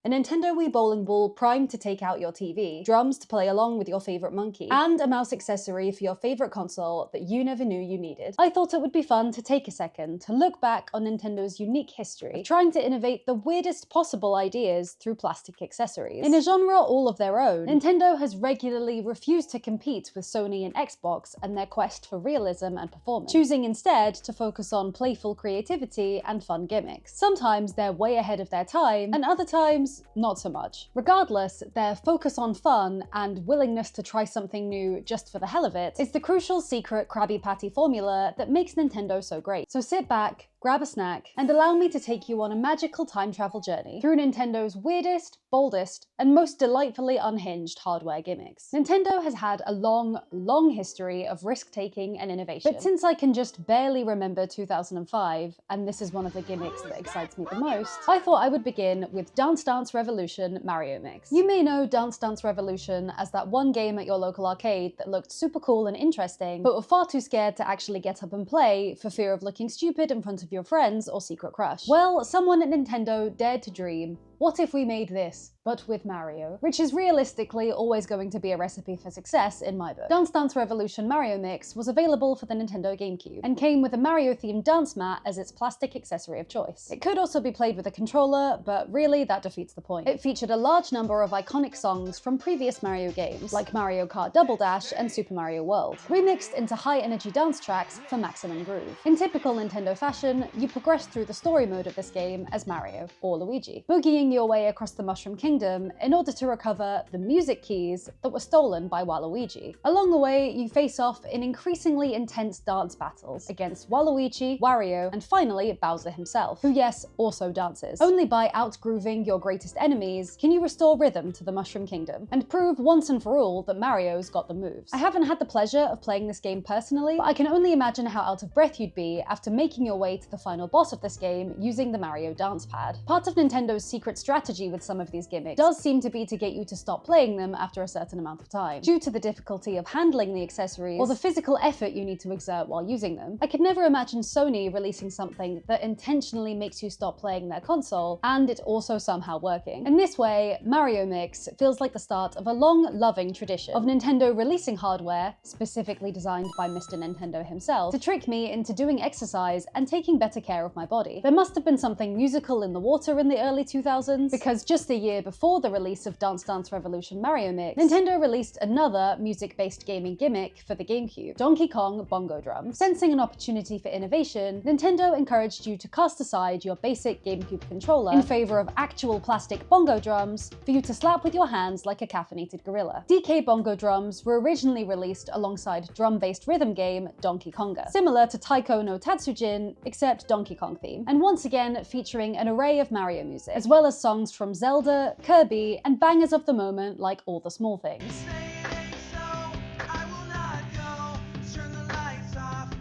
A Nintendo Wii bowling ball primed to take out your TV, drums to play along with your favorite monkey, and a mouse accessory for your favorite console that you never knew you needed. I thought it would be fun to take a second to look back on Nintendo's unique history of trying to innovate the weirdest possible ideas through plastic accessories. In a genre all of their own, Nintendo has regularly refused to compete with Sony and Xbox and their quest for realism and performance, choosing instead to focus on playful creativity and fun gimmicks. Sometimes they're way ahead of their time, and other times not so much. Regardless, their focus on fun and willingness to try something new just for the hell of it is the crucial secret Krabby Patty formula that makes Nintendo so great. So sit back, grab a snack, and allow me to take you on a magical time travel journey through Nintendo's weirdest, boldest, and most delightfully unhinged hardware gimmicks. Nintendo has had a long history of risk-taking and innovation, but since I can just barely remember 2005, and this is one of the gimmicks that excites me the most, I thought I would begin with Dance Dance Revolution Mario Mix. You may know Dance Dance Revolution as that one game at your local arcade that looked super cool and interesting, but were far too scared to actually get up and play for fear of looking stupid in front of your friends or secret crush. Well, someone at Nintendo dared to dream, what if we made this, but with Mario? Which is realistically always going to be a recipe for success in my book. Dance Dance Revolution Mario Mix was available for the Nintendo GameCube, and came with a Mario-themed dance mat as its plastic accessory of choice. It could also be played with a controller, but really that defeats the point. It featured a large number of iconic songs from previous Mario games, like Mario Kart Double Dash and Super Mario World, remixed into high-energy dance tracks for maximum groove. In typical Nintendo fashion, you progress through the story mode of this game as Mario, or Luigi, boogieing your way across the Mushroom Kingdom in order to recover the music keys that were stolen by Waluigi. Along the way, you face off in increasingly intense dance battles against Waluigi, Wario, and finally Bowser himself, who yes, also dances. Only by outgrooving your greatest enemies can you restore rhythm to the Mushroom Kingdom, and prove once and for all that Mario's got the moves. I haven't had the pleasure of playing this game personally, but I can only imagine how out of breath you'd be after making your way to the final boss of this game using the Mario dance pad. Part of Nintendo's secret strategy with some of these gimmicks does seem to be to get you to stop playing them after a certain amount of time, due to the difficulty of handling the accessories or the physical effort you need to exert while using them. I could never imagine Sony releasing something that intentionally makes you stop playing their console, and it also somehow working. In this way, Mario Mix feels like the start of a long, loving tradition of Nintendo releasing hardware, specifically designed by Mr. Nintendo himself, to trick me into doing exercise and taking better care of my body. There must have been something musical in the water in the early 2000s, because just a year before the release of Dance Dance Revolution Mario Mix, Nintendo released another music-based gaming gimmick for the GameCube, Donkey Kong Bongo drums. Sensing an opportunity for innovation, Nintendo encouraged you to cast aside your basic GameCube controller in favor of actual plastic bongo drums for you to slap with your hands like a caffeinated gorilla. DK Bongo drums were originally released alongside drum-based rhythm game Donkey Konga, similar to Taiko no Tatsujin, except Donkey Kong theme, and once again featuring an array of Mario music, as well as songs from Zelda, Kirby, and bangers of the moment like All the Small Things.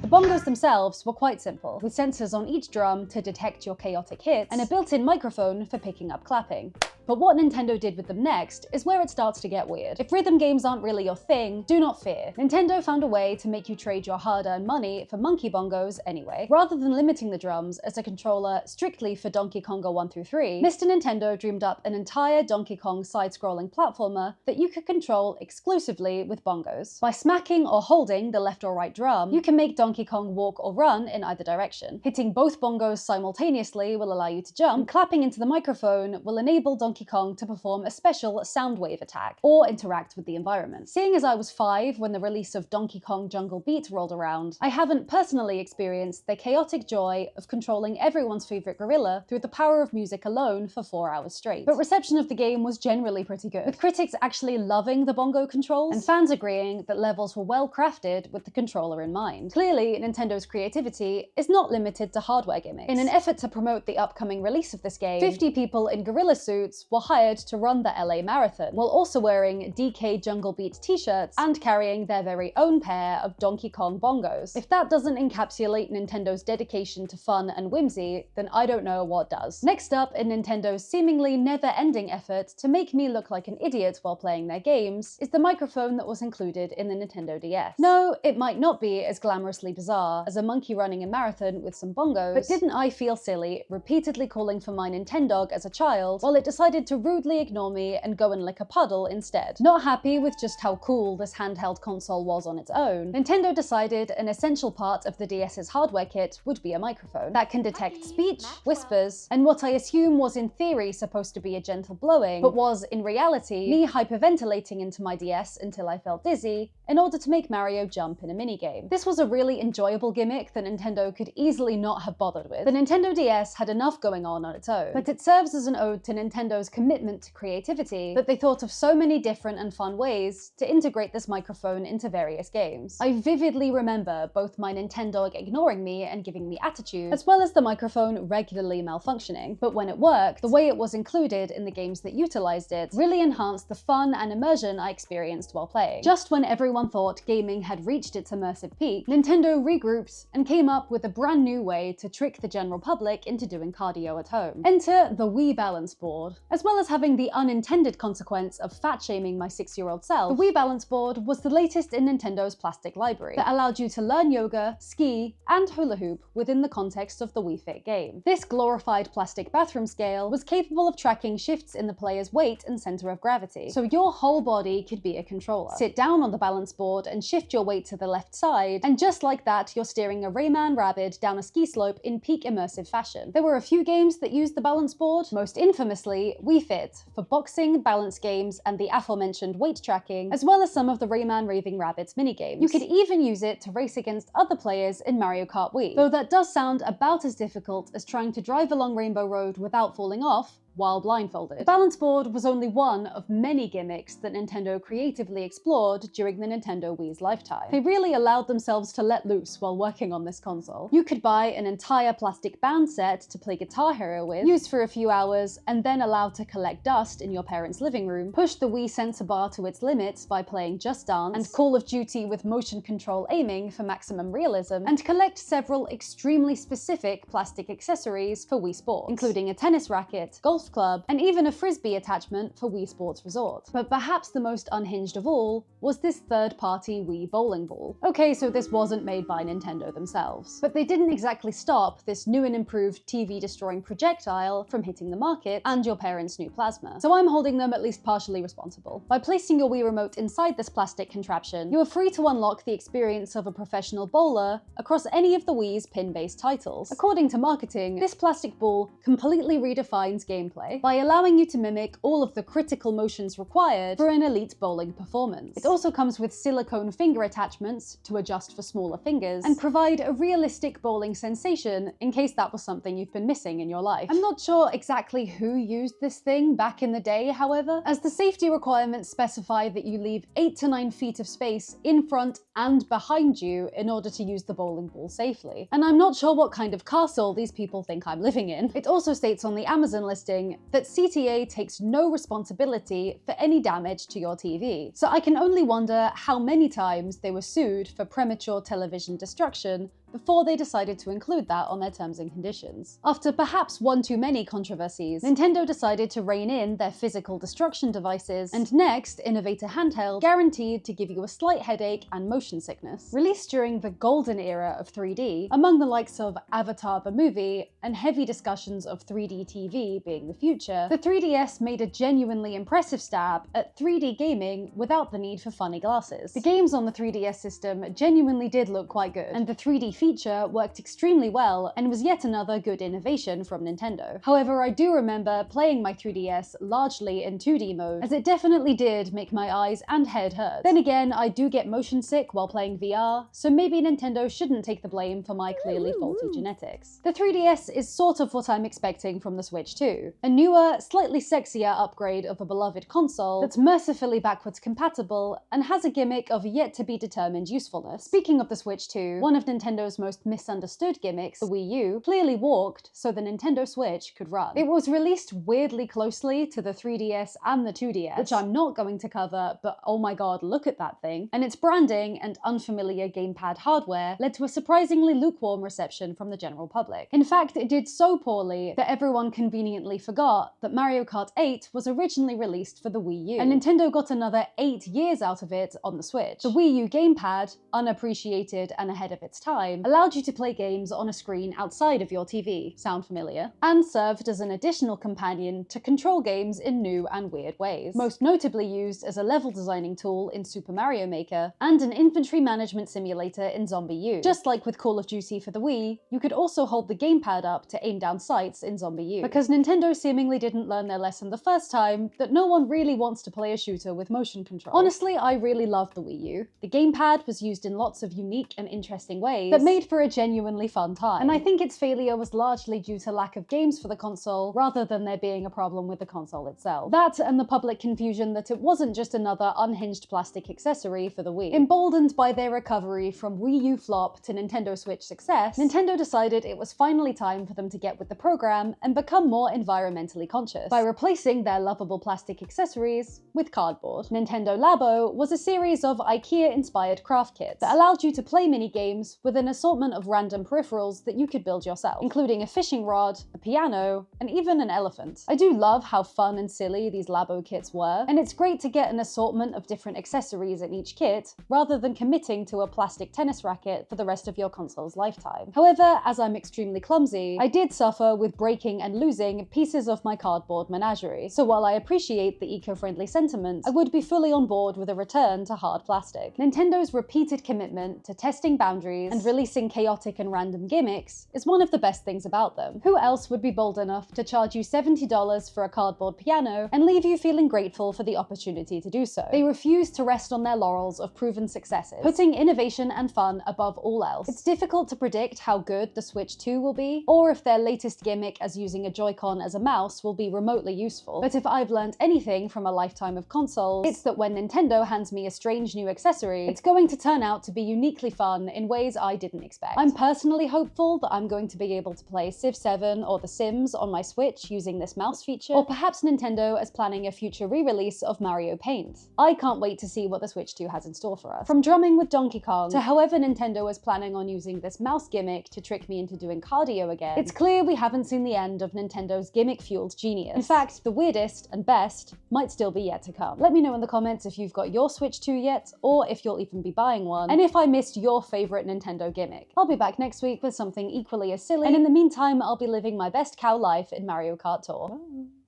The bongos themselves were quite simple, with sensors on each drum to detect your chaotic hits, and a built-in microphone for picking up clapping. But what Nintendo did with them next is where it starts to get weird. If rhythm games aren't really your thing, do not fear. Nintendo found a way to make you trade your hard-earned money for monkey bongos anyway. Rather than limiting the drums as a controller strictly for Donkey Konga 1 through 3, Mr. Nintendo dreamed up an entire Donkey Kong side-scrolling platformer that you could control exclusively with bongos. By smacking or holding the left or right drum, you can make Donkey Kong walk or run in either direction. Hitting both bongos simultaneously will allow you to jump, and clapping into the microphone will enable Donkey Kong to perform a special sound wave attack, or interact with the environment. Seeing as I was 5 when the release of Donkey Kong Jungle Beat rolled around, I haven't personally experienced the chaotic joy of controlling everyone's favorite gorilla through the power of music alone for 4 hours straight. But reception of the game was generally pretty good, with critics actually loving the bongo controls, and fans agreeing that levels were well crafted with the controller in mind. Clearly, Nintendo's creativity is not limited to hardware gimmicks. In an effort to promote the upcoming release of this game, 50 people in gorilla suits were hired to run the LA Marathon, while also wearing DK Jungle Beat t-shirts and carrying their very own pair of Donkey Kong bongos. If that doesn't encapsulate Nintendo's dedication to fun and whimsy, then I don't know what does. Next up in Nintendo's seemingly never-ending effort to make me look like an idiot while playing their games is the microphone that was included in the Nintendo DS. No, it might not be as glamorously bizarre as a monkey running a marathon with some bongos, but didn't I feel silly repeatedly calling for my Nintendog as a child while it decided decided to rudely ignore me and go and lick a puddle instead. Not happy with just how cool this handheld console was on its own, Nintendo decided an essential part of the DS's hardware kit would be a microphone that can detect speech, whispers, and what I assume was in theory supposed to be a gentle blowing, but was in reality me hyperventilating into my DS until I felt dizzy in order to make Mario jump in a minigame. This was a really enjoyable gimmick that Nintendo could easily not have bothered with. The Nintendo DS had enough going on its own, but it serves as an ode to Nintendo's commitment to creativity that they thought of so many different and fun ways to integrate this microphone into various games. I vividly remember both my Nintendog ignoring me and giving me attitude, as well as the microphone regularly malfunctioning. But when it worked, the way it was included in the games that utilized it really enhanced the fun and immersion I experienced while playing. Just when everyone thought gaming had reached its immersive peak, Nintendo regrouped and came up with a brand new way to trick the general public into doing cardio at home. Enter the Wii Balance Board. As well as having the unintended consequence of fat-shaming my 6-year-old self, the Wii Balance Board was the latest in Nintendo's plastic library that allowed you to learn yoga, ski, and hula hoop within the context of the Wii Fit game. This glorified plastic bathroom scale was capable of tracking shifts in the player's weight and center of gravity, so your whole body could be a controller. Sit down on the balance board and shift your weight to the left side, and just like that, you're steering a Rayman Rabbids down a ski slope in peak immersive fashion. There were a few games that used the balance board, most infamously Wii Fit for boxing, balance games, and the aforementioned weight tracking, as well as some of the Rayman Raving Rabbids minigames. You could even use it to race against other players in Mario Kart Wii, though that does sound about as difficult as trying to drive along Rainbow Road without falling off while blindfolded. The balance board was only one of many gimmicks that Nintendo creatively explored during the Nintendo Wii's lifetime. They really allowed themselves to let loose while working on this console. You could buy an entire plastic band set to play Guitar Hero with, use for a few hours, and then allowed to collect dust in your parents' living room, push the Wii sensor bar to its limits by playing Just Dance and Call of Duty with motion control aiming for maximum realism, and collect several extremely specific plastic accessories for Wii Sports, including a tennis racket, golf club, and even a frisbee attachment for Wii Sports Resort. But perhaps the most unhinged of all was this third-party Wii bowling ball. Okay, so this wasn't made by Nintendo themselves, but they didn't exactly stop this new and improved TV-destroying projectile from hitting the market and your parents' new plasma. So I'm holding them at least partially responsible. By placing your Wii remote inside this plastic contraption, you are free to unlock the experience of a professional bowler across any of the Wii's pin-based titles. According to marketing, this plastic ball completely redefines gameplay by allowing you to mimic all of the critical motions required for an elite bowling performance. It also comes with silicone finger attachments to adjust for smaller fingers and provide a realistic bowling sensation in case that was something you've been missing in your life. I'm not sure exactly who used this thing back in the day, however, as the safety requirements specify that you leave 8 to 9 feet of space in front and behind you in order to use the bowling ball safely. And I'm not sure what kind of castle these people think I'm living in. It also states on the Amazon listing that CTA takes no responsibility for any damage to your TV. So I can only wonder how many times they were sued for premature television destruction before they decided to include that on their terms and conditions. After perhaps one too many controversies, Nintendo decided to rein in their physical destruction devices and next innovate a handheld guaranteed to give you a slight headache and motion sickness. Released during the golden era of 3D, among the likes of Avatar the movie and heavy discussions of 3D TV being the future, the 3DS made a genuinely impressive stab at 3D gaming without the need for funny glasses. The games on the 3DS system genuinely did look quite good, and the 3D feature worked extremely well and was yet another good innovation from Nintendo. However, I do remember playing my 3DS largely in 2D mode, as it definitely did make my eyes and head hurt. Then again, I do get motion sick while playing VR, so maybe Nintendo shouldn't take the blame for my clearly faulty genetics. The 3DS is sort of what I'm expecting from the Switch 2, a newer, slightly sexier upgrade of a beloved console that's mercifully backwards compatible and has a gimmick of yet to be determined usefulness. Speaking of the Switch 2, one of Nintendo's most misunderstood gimmicks, the Wii U, clearly walked so the Nintendo Switch could run. It was released weirdly closely to the 3DS and the 2DS, which I'm not going to cover, but oh my god, look at that thing. And its branding and unfamiliar gamepad hardware led to a surprisingly lukewarm reception from the general public. In fact, it did so poorly that everyone conveniently forgot that Mario Kart 8 was originally released for the Wii U, and Nintendo got another 8 years out of it on the Switch. The WiiU Gamepad, unappreciated and ahead of its time, time, allowed you to play games on a screen outside of your TV. Sound familiar? And served as an additional companion to control games in new and weird ways. Most notably used as a level designing tool in Super Mario Maker and an inventory management simulator in ZombiU. Just like with Call of Duty for the Wii, you could also hold the gamepad up to aim down sights in ZombiU. Because Nintendo seemingly didn't learn their lesson the first time that no one really wants to play a shooter with motion control. Honestly, I really loved the Wii U. The gamepad was used in lots of unique and interesting ways that made for a genuinely fun time. And I think its failure was largely due to lack of games for the console rather than there being a problem with the console itself. That and the public confusion that it wasn't just another unhinged plastic accessory for the Wii. Emboldened by their recovery from Wii U flop to Nintendo Switch success, Nintendo decided it was finally time for them to get with the program and become more environmentally conscious by replacing their lovable plastic accessories with cardboard. Nintendo LABO was a series of IKEA-inspired craft kits that allowed you to play mini-games with an assortment of random peripherals that you could build yourself, including a fishing rod, a piano, and even an elephant. I do love how fun and silly these LABO kits were, and it's great to get an assortment of different accessories in each kit, rather than committing to a plastic tennis racket for the rest of your console's lifetime. However, as I'm extremely clumsy, I did suffer with breaking and losing pieces of my cardboard menagerie, so while I appreciate the eco-friendly sentiment, I would be fully on board with a return to hard plastic. Nintendo's repeated commitment to testing boundaries and releasing chaotic and random gimmicks is one of the best things about them. Who else would be bold enough to charge you $70 for a cardboard piano and leave you feeling grateful for the opportunity to do so? They refuse to rest on their laurels of proven successes, putting innovation and fun above all else. It's difficult to predict how good the Switch 2 will be, or if their latest gimmick as using a Joy-Con as a mouse will be remotely useful. But if I've learned anything from a lifetime of consoles, it's that when Nintendo hands me a strange new accessory, it's going to turn out to be uniquely fun in ways I didn't expect. I'm personally hopeful that I'm going to be able to play Civ 7 or The Sims on my Switch using this mouse feature, or perhaps Nintendo is planning a future re-release of Mario Paint. I can't wait to see what the Switch 2 has in store for us. From drumming with Donkey Kong to however Nintendo is planning on using this mouse gimmick to trick me into doing cardio again, it's clear we haven't seen the end of Nintendo's gimmick-fueled genius. In fact, the weirdest and best might still be yet to come. Let me know in the comments if you've got your Switch 2 yet, or if you'll even be buying one, and if I missed your favorite Nintendo gimmick. I'll be back next week with something equally as silly, and in the meantime, I'll be living my best cow life in Mario Kart Tour. Bye.